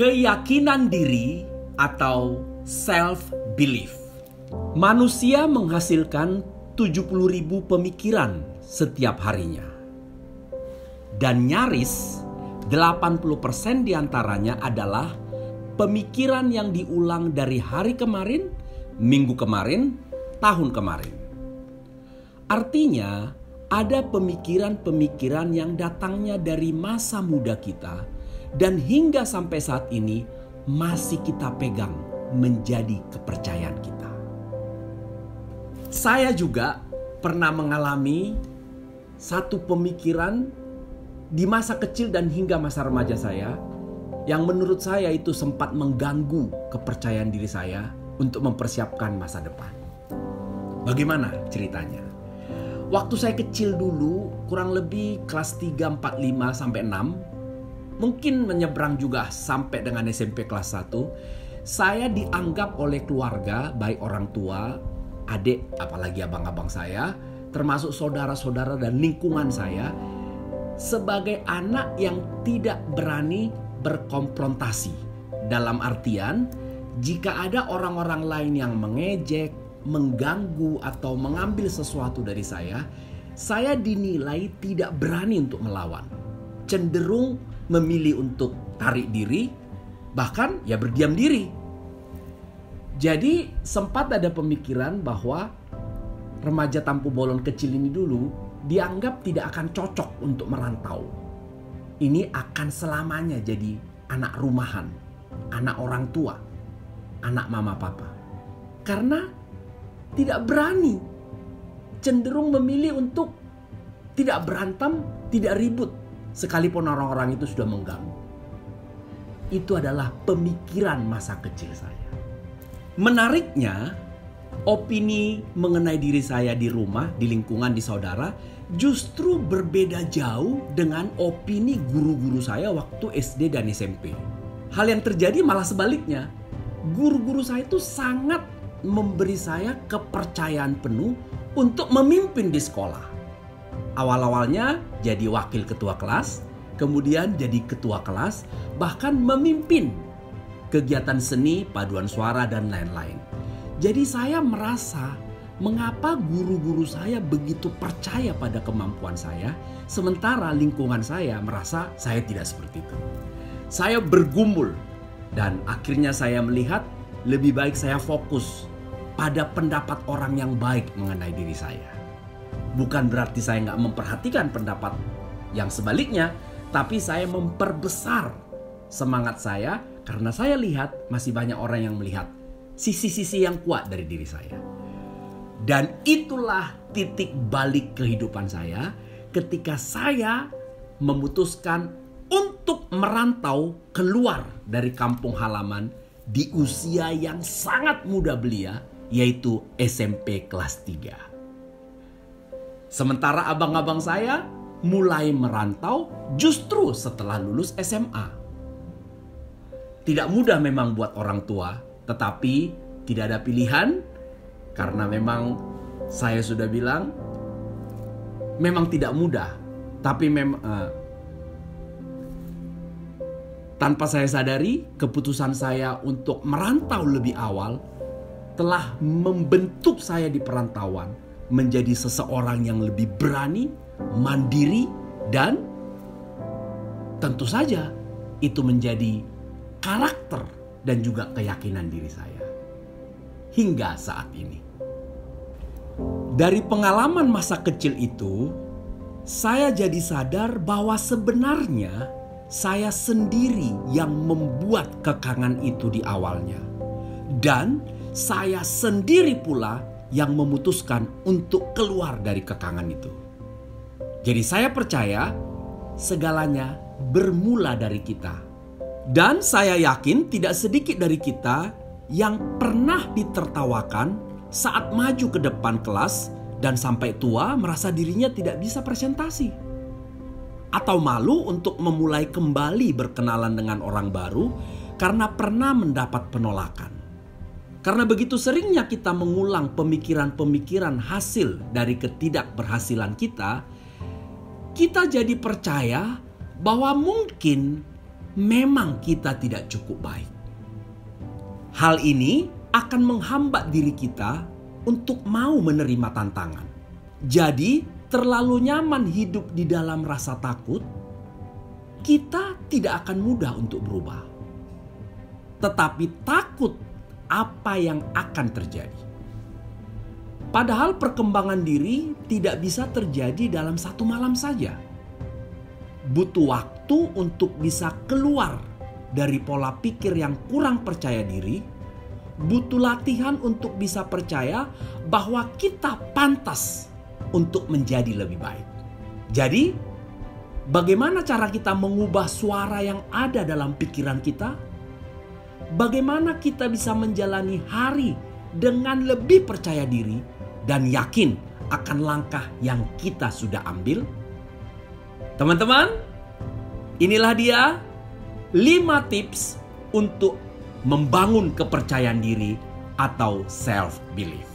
Keyakinan diri atau self-belief. Manusia menghasilkan 70.000 pemikiran setiap harinya. Dan nyaris 80% diantaranya adalah pemikiran yang diulang dari hari kemarin, minggu kemarin, tahun kemarin. Artinya ada pemikiran-pemikiran yang datangnya dari masa muda kita dan hingga sampai saat ini masih kita pegang menjadi kepercayaan kita. Saya juga pernah mengalami satu pemikiran di masa kecil dan hingga masa remaja saya yang menurut saya itu sempat mengganggu kepercayaan diri saya untuk mempersiapkan masa depan. Bagaimana ceritanya? Waktu saya kecil dulu, kurang lebih kelas 3, 4, 5, sampai 6, mungkin menyeberang juga sampai dengan SMP kelas 1, saya dianggap oleh keluarga, baik orang tua, adik, apalagi abang-abang saya, termasuk saudara-saudara dan lingkungan saya, sebagai anak yang tidak berani berkonfrontasi. Dalam artian, jika ada orang-orang lain yang mengejek, mengganggu atau mengambil sesuatu dari saya dinilai tidak berani untuk melawan. Cenderung memilih untuk tarik diri, bahkan ya berdiam diri. Jadi sempat ada pemikiran bahwa remaja Tampu Bolon kecil ini dulu dianggap tidak akan cocok untuk merantau. Ini akan selamanya jadi anak rumahan, anak orang tua, anak mama papa. Karena tidak berani, cenderung memilih untuk tidak berantem, tidak ribut, sekalipun orang-orang itu sudah mengganggu. Itu adalah pemikiran masa kecil saya. Menariknya, opini mengenai diri saya di rumah, di lingkungan, di saudara, justru berbeda jauh dengan opini guru-guru saya waktu SD dan SMP. Hal yang terjadi malah sebaliknya. Guru-guru saya itu sangat memberi saya kepercayaan penuh untuk memimpin di sekolah. Awal-awalnya jadi wakil ketua kelas, kemudian jadi ketua kelas, bahkan memimpin kegiatan seni, paduan suara, dan lain-lain. Jadi saya merasa mengapa guru-guru saya begitu percaya pada kemampuan saya, sementara lingkungan saya merasa saya tidak seperti itu. Saya bergumul dan akhirnya saya melihat lebih baik saya fokus pada pendapat orang yang baik mengenai diri saya. Bukan berarti saya nggak memperhatikan pendapat yang sebaliknya, tapi saya memperbesar semangat saya karena saya lihat masih banyak orang yang melihat sisi-sisi yang kuat dari diri saya. Dan itulah titik balik kehidupan saya ketika saya memutuskan untuk merantau keluar dari kampung halaman di usia yang sangat muda belia, yaitu SMP kelas 3. Sementara abang-abang saya mulai merantau justru setelah lulus SMA. Tidak mudah memang buat orang tua, tetapi tidak ada pilihan karena memang saya sudah bilang memang tidak mudah, tapi tanpa saya sadari keputusan saya untuk merantau lebih awal telah membentuk saya di perantauan menjadi seseorang yang lebih berani, mandiri, dan tentu saja itu menjadi karakter dan juga keyakinan diri saya hingga saat ini. Dari pengalaman masa kecil itu, saya jadi sadar bahwa sebenarnya saya sendiri yang membuat kekangan itu di awalnya. Dan saya sendiri pula yang memutuskan untuk keluar dari kekangan itu. Jadi saya percaya segalanya bermula dari kita. Dan saya yakin tidak sedikit dari kita yang pernah ditertawakan saat maju ke depan kelas dan sampai tua merasa dirinya tidak bisa presentasi. Atau malu untuk memulai kembali berkenalan dengan orang baru karena pernah mendapat penolakan. Karena begitu seringnya kita mengulang pemikiran-pemikiran hasil dari ketidakberhasilan kita, kita jadi percaya bahwa mungkin memang kita tidak cukup baik. Hal ini akan menghambat diri kita untuk mau menerima tantangan. Jadi, terlalu nyaman hidup di dalam rasa takut, kita tidak akan mudah untuk berubah. Tetapi takut apa yang akan terjadi. Padahal perkembangan diri tidak bisa terjadi dalam satu malam saja. Butuh waktu untuk bisa keluar dari pola pikir yang kurang percaya diri. Butuh latihan untuk bisa percaya bahwa kita pantas untuk menjadi lebih baik. Jadi, bagaimana cara kita mengubah suara yang ada dalam pikiran kita? Bagaimana kita bisa menjalani hari dengan lebih percaya diri dan yakin akan langkah yang kita sudah ambil? Teman-teman, inilah dia 5 tips untuk membangun kepercayaan diri atau self-belief.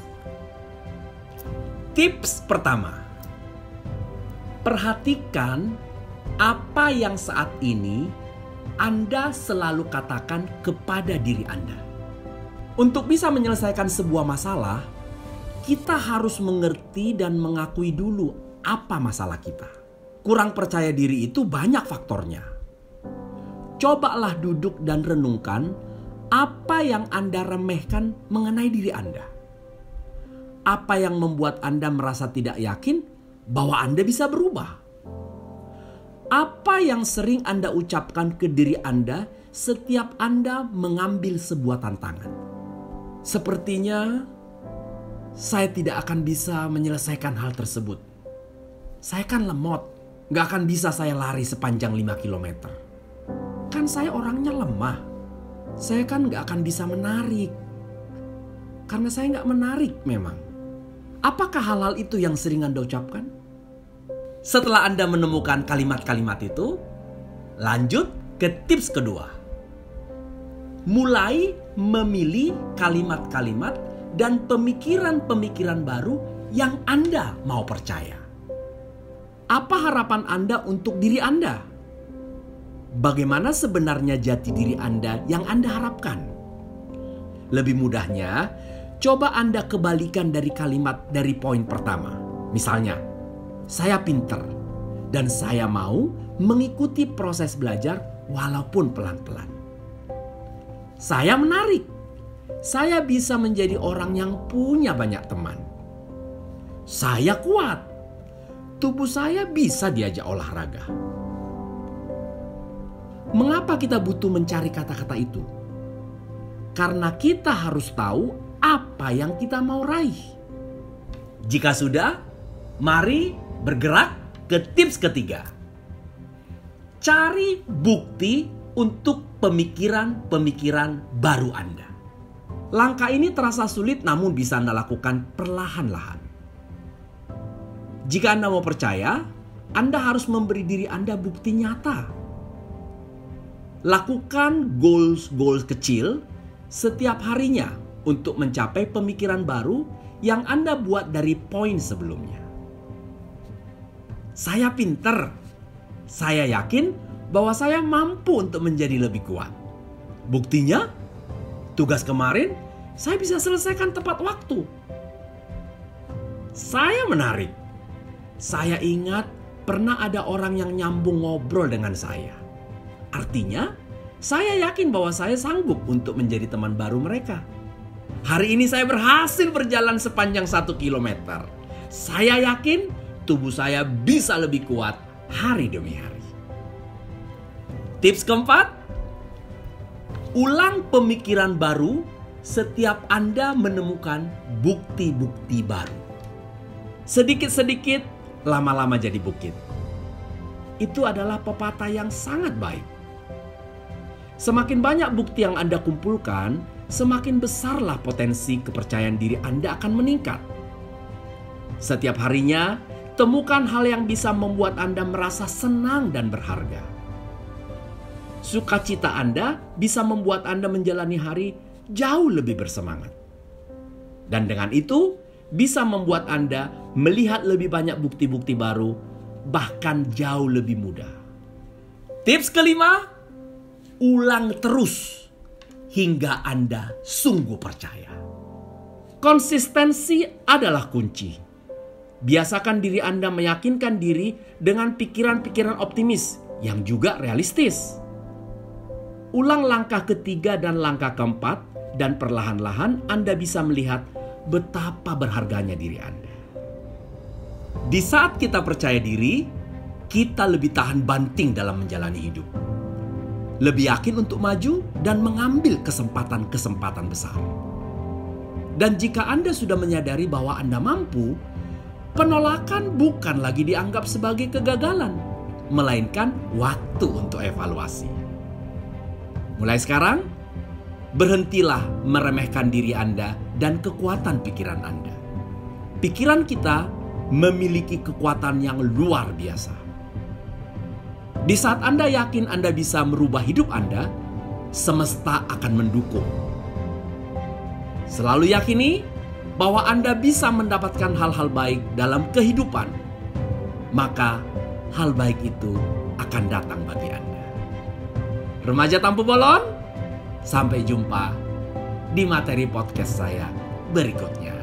Tips pertama, perhatikan apa yang saat ini Anda selalu katakan kepada diri Anda. Untuk bisa menyelesaikan sebuah masalah, kita harus mengerti dan mengakui dulu apa masalah kita. Kurang percaya diri itu banyak faktornya. Cobalah duduk dan renungkan apa yang Anda remehkan mengenai diri Anda. Apa yang membuat Anda merasa tidak yakin bahwa Anda bisa berubah? Apa yang sering Anda ucapkan ke diri Anda setiap Anda mengambil sebuah tantangan? Sepertinya saya tidak akan bisa menyelesaikan hal tersebut. Saya kan lemot, gak akan bisa saya lari sepanjang 5 kilometer. Kan saya orangnya lemah. Saya kan gak akan bisa menarik. Karena saya gak menarik memang. Apakah hal-hal itu yang sering Anda ucapkan? Setelah Anda menemukan kalimat-kalimat itu, lanjut ke tips kedua. Mulai memilih kalimat-kalimat dan pemikiran-pemikiran baru yang Anda mau percaya. Apa harapan Anda untuk diri Anda? Bagaimana sebenarnya jati diri Anda yang Anda harapkan? Lebih mudahnya, coba Anda kebalikan dari kalimat dari poin pertama. Misalnya, saya pinter dan saya mau mengikuti proses belajar walaupun pelan-pelan. Saya menarik. Saya bisa menjadi orang yang punya banyak teman. Saya kuat. Tubuh saya bisa diajak olahraga. Mengapa kita butuh mencari kata-kata itu? Karena kita harus tahu apa yang kita mau raih. Jika sudah, mari bergerak ke tips ketiga. Cari bukti untuk pemikiran-pemikiran baru Anda. Langkah ini terasa sulit namun bisa Anda lakukan perlahan-lahan. Jika Anda mau percaya, Anda harus memberi diri Anda bukti nyata. Lakukan goals kecil setiap harinya untuk mencapai pemikiran baru yang Anda buat dari poin sebelumnya. Saya pinter. Saya yakin bahwa saya mampu untuk menjadi lebih kuat. Buktinya, tugas kemarin saya bisa selesaikan tepat waktu. Saya menarik. Saya ingat pernah ada orang yang nyambung ngobrol dengan saya. Artinya, saya yakin bahwa saya sanggup untuk menjadi teman baru mereka. Hari ini saya berhasil berjalan sepanjang 1 kilometer. Saya yakin tubuh saya bisa lebih kuat hari demi hari. Tips keempat, ulang pemikiran baru setiap Anda menemukan bukti-bukti baru. Sedikit-sedikit, lama-lama jadi bukit. Itu adalah pepatah yang sangat baik. Semakin banyak bukti yang Anda kumpulkan, semakin besarlah potensi kepercayaan diri Anda akan meningkat. Setiap harinya, temukan hal yang bisa membuat Anda merasa senang dan berharga. Sukacita Anda bisa membuat Anda menjalani hari jauh lebih bersemangat. Dan dengan itu, bisa membuat Anda melihat lebih banyak bukti-bukti baru, bahkan jauh lebih mudah. Tips kelima, Ulang terus hingga Anda sungguh percaya. Konsistensi adalah kunci. Biasakan diri Anda meyakinkan diri dengan pikiran-pikiran optimis yang juga realistis. Ulang langkah ketiga dan langkah keempat, dan perlahan-lahan Anda bisa melihat betapa berharganya diri Anda. Di saat kita percaya diri, kita lebih tahan banting dalam menjalani hidup. Lebih yakin untuk maju dan mengambil kesempatan-kesempatan besar. Dan jika Anda sudah menyadari bahwa Anda mampu, penolakan bukan lagi dianggap sebagai kegagalan, melainkan waktu untuk evaluasi. Mulai sekarang, berhentilah meremehkan diri Anda dan kekuatan pikiran Anda. Pikiran kita memiliki kekuatan yang luar biasa. Di saat Anda yakin Anda bisa merubah hidup Anda, semesta akan mendukung. Selalu yakini bahwa Anda bisa mendapatkan hal-hal baik dalam kehidupan, maka hal baik itu akan datang bagi Anda. Remaja Tampu Bolon, sampai jumpa di materi podcast saya berikutnya.